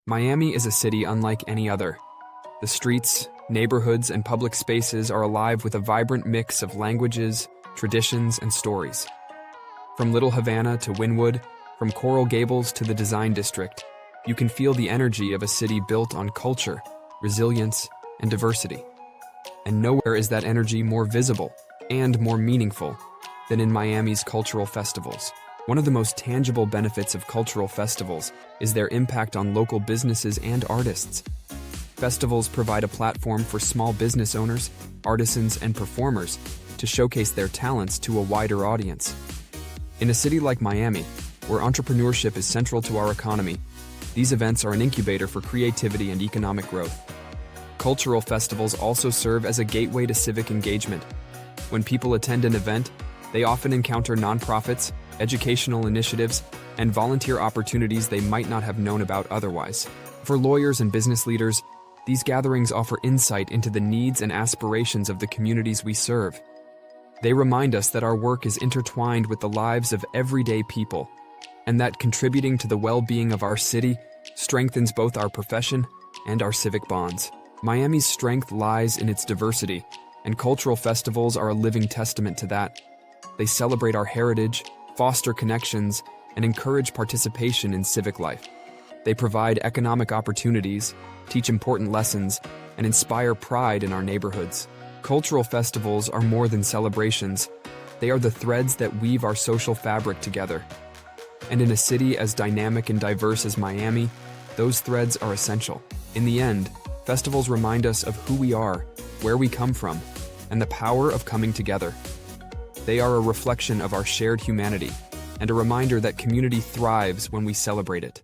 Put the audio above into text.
Miami is a city unlike any other. The streets, neighborhoods, and public spaces are alive with a vibrant mix of languages, traditions, and stories. From Little Havana to Wynwood, from Coral Gables to the Design District, you can feel the energy of a city built on culture, resilience, and diversity. And nowhere is that energy more visible and more meaningful than in Miami's cultural festivals. One of the most tangible benefits of cultural festivals is their impact on local businesses and artists. Festivals provide a platform for small business owners, artisans, and performers to showcase their talents to a wider audience. In a city like Miami, where entrepreneurship is central to our economy, these events are an incubator for creativity and economic growth. Cultural festivals also serve as a gateway to civic engagement. When people attend an event, they often encounter nonprofits, educational initiatives, and volunteer opportunities they might not have known about otherwise. For lawyers and business leaders, these gatherings offer insight into the needs and aspirations of the communities we serve. They remind us that our work is intertwined with the lives of everyday people, and that contributing to the well-being of our city strengthens both our profession and our civic bonds. Miami's strength lies in its diversity, and cultural festivals are a living testament to that. They celebrate our heritage, foster connections, and encourage participation in civic life. They provide economic opportunities, teach important lessons, and inspire pride in our neighborhoods. Cultural festivals are more than celebrations. They are the threads that weave our social fabric together. And in a city as dynamic and diverse as Miami, those threads are essential. In the end, festivals remind us of who we are, where we come from, and the power of coming together. They are a reflection of our shared humanity, and a reminder that community thrives when we celebrate it.